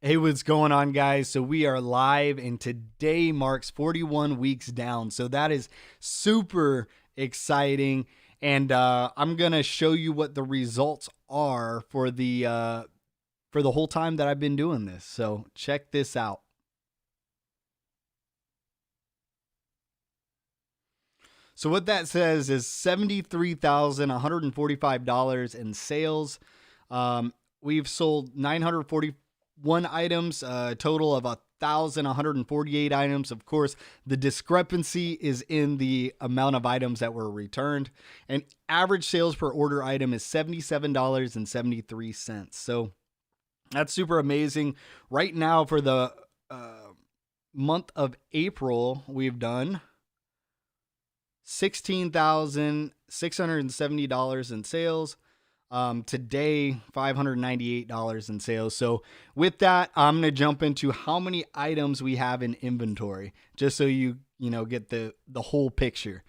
Hey, what's going on, guys? So we are live, and today marks 41 weeks down. So that is super exciting, and I'm gonna show you what the results are for the whole time that I've been doing this. So check this out. So what that says is $73,145 in sales. We've sold 941 items, a total of 1,148 items. Of course, the discrepancy is in the amount of items that were returned. And average sales per order item is $77.73. So that's super amazing. Right now, for the month of April, we've done $16,670 in sales. Today, $598 in sales. So with that, I'm going to jump into how many items we have in inventory, just so you get the whole picture.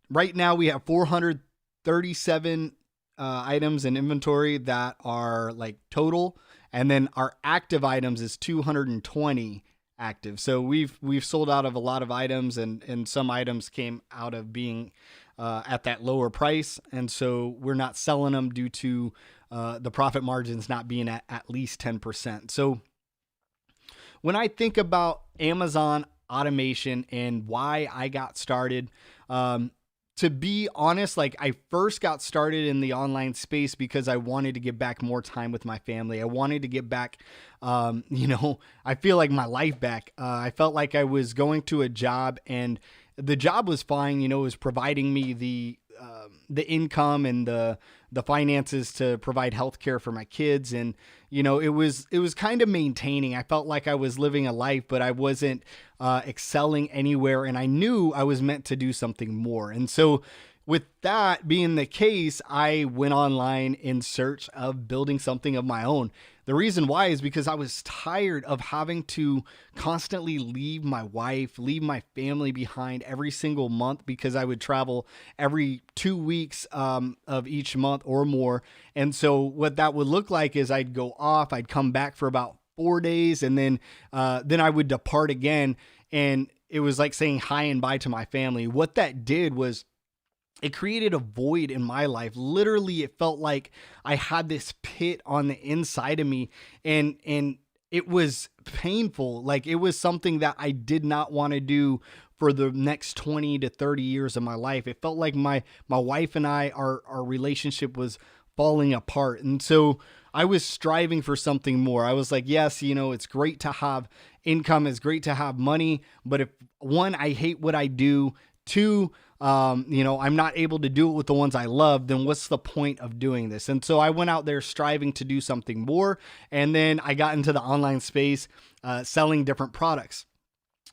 Right now, we have 437 items in inventory that are like total, and then our active items is 220 active. So we've sold out of a lot of items, and some items came out of being at that lower price, and so we're not selling them due to the profit margins not being at least 10%. So when I think about Amazon automation and why I got started, to be honest, like I first got started in the online space because I wanted to get back more time with my family. I wanted to get back, I feel like my life back. I felt like I was going to a job, and the job was fine. It was providing me the income and the finances to provide healthcare for my kids. And, it was kind of maintaining. I felt like I was living a life, but I wasn't excelling anywhere. And I knew I was meant to do something more. And so with that being the case, I went online in search of building something of my own. The reason why is because I was tired of having to constantly leave my wife, leave my family behind every single month, because I would travel every 2 weeks of each month or more. And so what that would look like is I'd go off, I'd come back for about 4 days, and then I would depart again. And it was like saying hi and bye to my family. What that did was it created a void in my life. Literally, it felt like I had this pit on the inside of me, and it was painful. Like it was something that I did not want to do for the next 20 to 30 years of my life. It felt like my wife and our relationship was falling apart. And so I was striving for something more. I was like, yes, it's great to have income, it's great to have money, but if one, I hate what I do, two, I'm not able to do it with the ones I love, then what's the point of doing this? And so I went out there striving to do something more. And then I got into the online space, selling different products.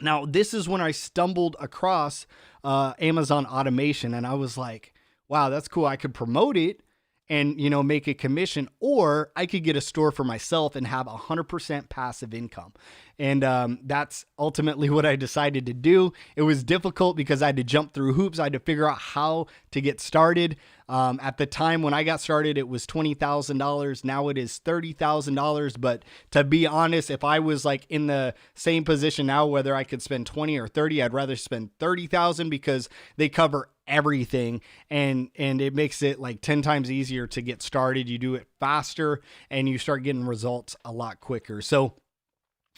Now, this is when I stumbled across Amazon automation, and I was like, wow, that's cool. I could promote it and, make a commission, or I could get a store for myself and have 100% passive income. And that's ultimately what I decided to do. It was difficult because I had to jump through hoops. I had to figure out how to get started. At the time when I got started, it was $20,000. Now it is $30,000. But to be honest, if I was like in the same position now, whether I could spend 20 or 30, I'd rather spend 30,000 because they cover everything, and it makes it like 10 times easier to get started. You do it faster and you start getting results a lot quicker. So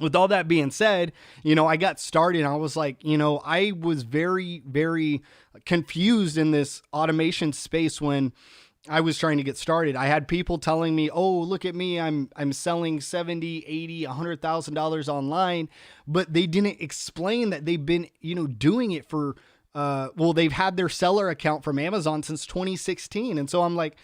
with all that being said, I got started and I was like, I was very, very confused in this automation space when I was trying to get started. I had people telling me, oh, look at me, I'm selling $70, $80, $100,000 online, but they didn't explain that they've been, doing it for they've had their seller account from Amazon since 2016. And so I'm like,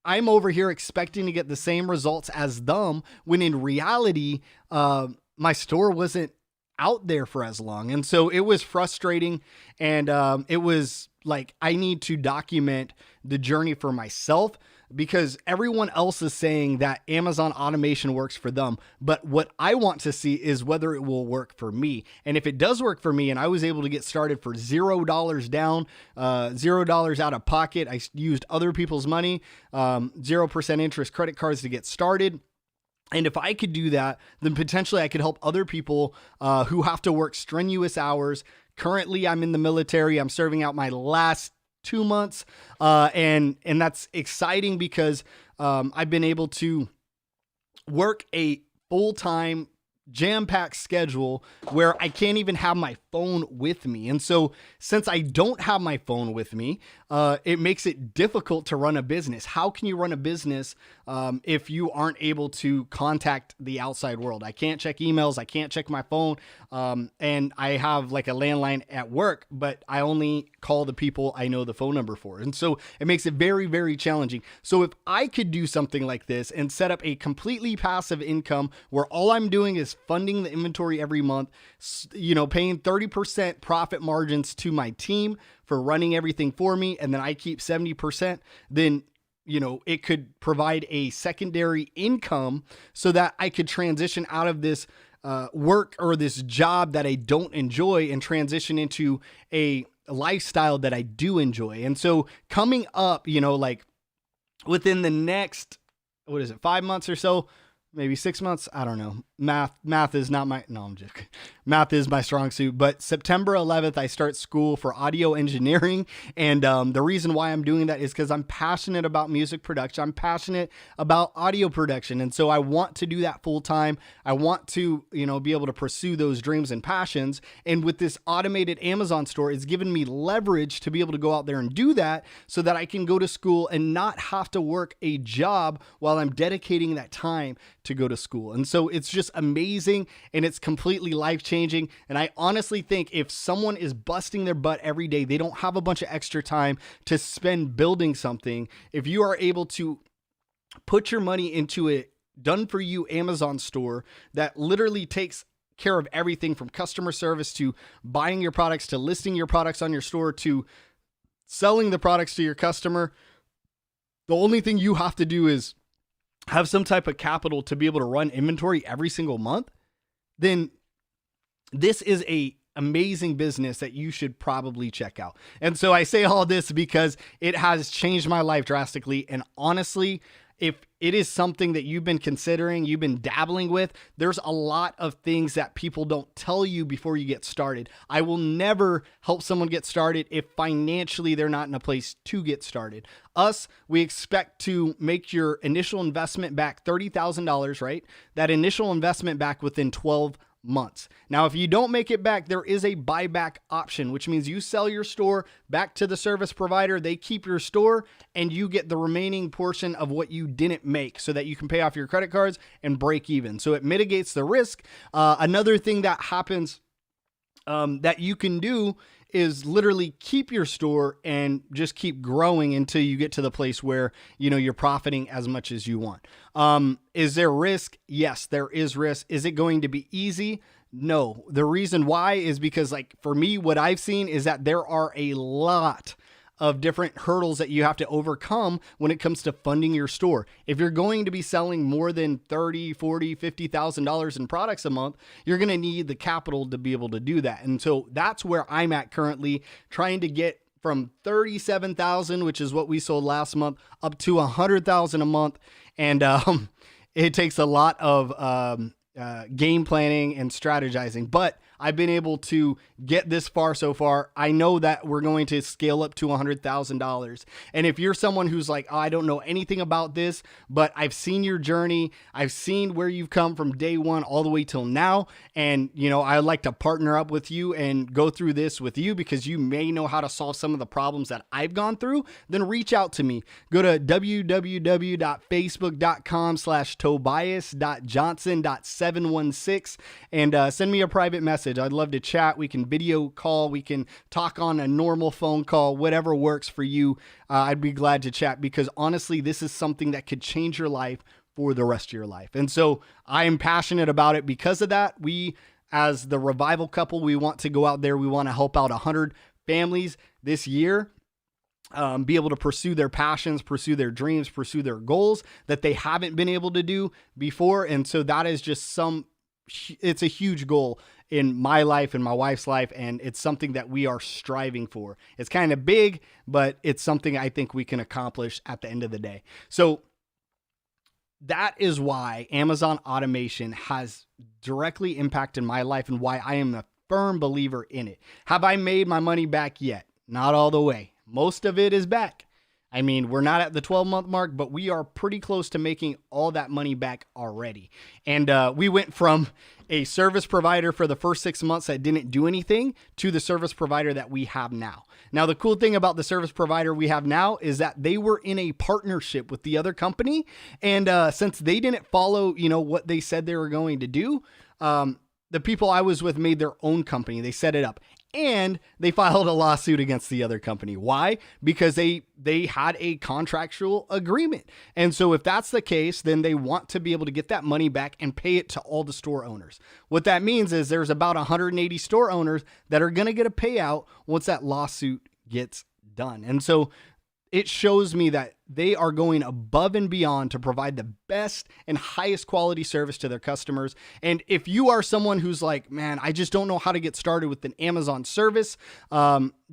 I'm over here expecting to get the same results as them, when in reality, my store wasn't out there for as long. And so it was frustrating. And it was like, I need to document the journey for myself, because everyone else is saying that Amazon automation works for them. But what I want to see is whether it will work for me. And if it does work for me, and I was able to get started for $0 down, $0 out of pocket, I used other people's money, 0% interest credit cards to get started. And if I could do that, then potentially I could help other people who have to work strenuous hours. Currently, I'm in the military. I'm serving out my last 2 months, and that's exciting because I've been able to work a full-time jam-packed schedule where I can't even have my phone with me. And so since I don't have my phone with me, it makes it difficult to run a business. How can you run a business if you aren't able to contact the outside world? I can't check emails. I can't check my phone. And I have like a landline at work, but I only call the people I know the phone number for. And so it makes it very, very challenging. So if I could do something like this and set up a completely passive income where all I'm doing is funding the inventory every month, paying 30% profit margins to my team for running everything for me, and then I keep 70%, then it could provide a secondary income so that I could transition out of this work or this job that I don't enjoy and transition into a lifestyle that I do enjoy. And so coming up, like within the next, 5 months or so, maybe 6 months. I don't know. Math is not I'm joking. Math is my strong suit, but September 11th, I start school for audio engineering. And the reason why I'm doing that is because I'm passionate about music production. I'm passionate about audio production. And so I want to do that full time. I want to, be able to pursue those dreams and passions. And with this automated Amazon store, it's given me leverage to be able to go out there and do that so that I can go to school and not have to work a job while I'm dedicating that time to go to school. And so it's just amazing, and it's completely life-changing. And I honestly think if someone is busting their butt every day, they don't have a bunch of extra time to spend building something. If you are able to put your money into a done-for-you Amazon store that literally takes care of everything from customer service to buying your products to listing your products on your store to selling the products to your customer, the only thing you have to do is have some type of capital to be able to run inventory every single month, then this is a amazing business that you should probably check out. And so I say all this because it has changed my life drastically. And honestly, if it is something that you've been considering, you've been dabbling with, there's a lot of things that people don't tell you before you get started. I will never help someone get started if financially they're not in a place to get started. We expect to make your initial investment back $30,000, right? That initial investment back within 12 months. Now, if you don't make it back, there is a buyback option, which means you sell your store back to the service provider. They keep your store and you get the remaining portion of what you didn't make so that you can pay off your credit cards and break even. So it mitigates the risk. Another thing that happens that you can do is literally keep your store and just keep growing until you get to the place where, you're profiting as much as you want. Is there risk? Yes, there is risk. Is it going to be easy? No. The reason why is because, for me, what I've seen is that there are a lot of different hurdles that you have to overcome when it comes to funding your store. If you're going to be selling more than $30,000, $40,000, $50,000 in products a month, you're going to need the capital to be able to do that. And so that's where I'm at currently, trying to get from 37,000, which is what we sold last month, up to 100,000 a month. And it takes a lot of game planning and strategizing, but I've been able to get this far so far. I know that we're going to scale up to $100,000. And if you're someone who's like, I don't know anything about this, but I've seen your journey, I've seen where you've come from day one all the way till now. And, I'd like to partner up with you and go through this with you because you may know how to solve some of the problems that I've gone through, then reach out to me. Go to www.facebook.com/tobias.johnson.716 and send me a private message. I'd love to chat. We can video call. We can talk on a normal phone call, whatever works for you. I'd be glad to chat because honestly, this is something that could change your life for the rest of your life. And so I am passionate about it because of that. We, as the Revival Couple, we want to go out there. We want to help out 100 families this year. Be able to pursue their passions, pursue their dreams, pursue their goals that they haven't been able to do before. And so that is just it's a huge goal in my life and my wife's life. And it's something that we are striving for. It's kind of big, but it's something I think we can accomplish at the end of the day. So that is why Amazon automation has directly impacted my life and why I am a firm believer in it. Have I made my money back yet? Not all the way. Most of it is back. I mean, we're not at the 12-month mark, but we are pretty close to making all that money back already. And we went from a service provider for the first 6 months that didn't do anything to the service provider that we have now. Now, the cool thing about the service provider we have now is that they were in a partnership with the other company. And since they didn't follow, what they said they were going to do, the people I was with made their own company. They set it up. And they filed a lawsuit against the other company. Why? Because they had a contractual agreement. And so if that's the case, then they want to be able to get that money back and pay it to all the store owners. What that means is there's about 180 store owners that are going to get a payout once that lawsuit gets done. And so it shows me that they are going above and beyond to provide the best and highest quality service to their customers. And if you are someone who's like, man, I just don't know how to get started with an Amazon service,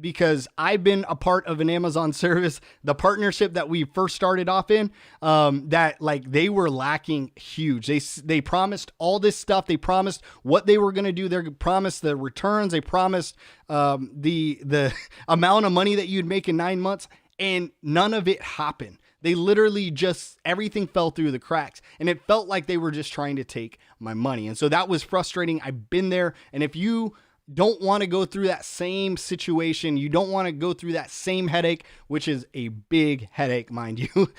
because I've been a part of an Amazon service, the partnership that we first started off in, that like they were lacking huge. They promised all this stuff. They promised what they were going to do. They promised the returns. They promised the amount of money that you'd make in 9 months. And none of it happened. They literally everything fell through the cracks, and it felt like they were just trying to take my money. And so that was frustrating. I've been there. And if you don't want to go through that same situation, you don't want to go through that same headache, which is a big headache, mind you,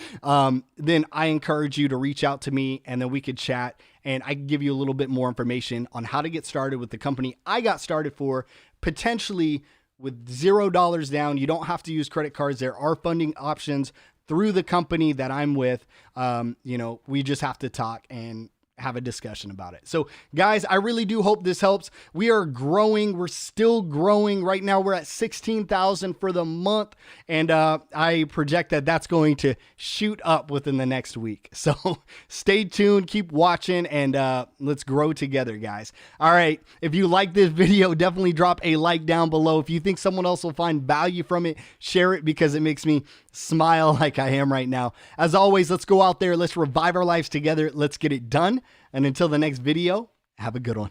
then I encourage you to reach out to me, and then we could chat, and I can give you a little bit more information on how to get started with the company I got started for, potentially with $0 down. You don't have to use credit cards. There are funding options through the company that I'm with. We just have to talk and have a discussion about it. So guys, I really do hope this helps. We are growing. We're still growing. Right now we're at 16,000 for the month. And I project that that's going to shoot up within the next week. So stay tuned, keep watching, and let's grow together, guys. All right. If you like this video, definitely drop a like down below. If you think someone else will find value from it, share it, because it makes me smile like I am right now. As always, let's go out there. Let's revive our lives together. Let's get it done. And until the next video, have a good one.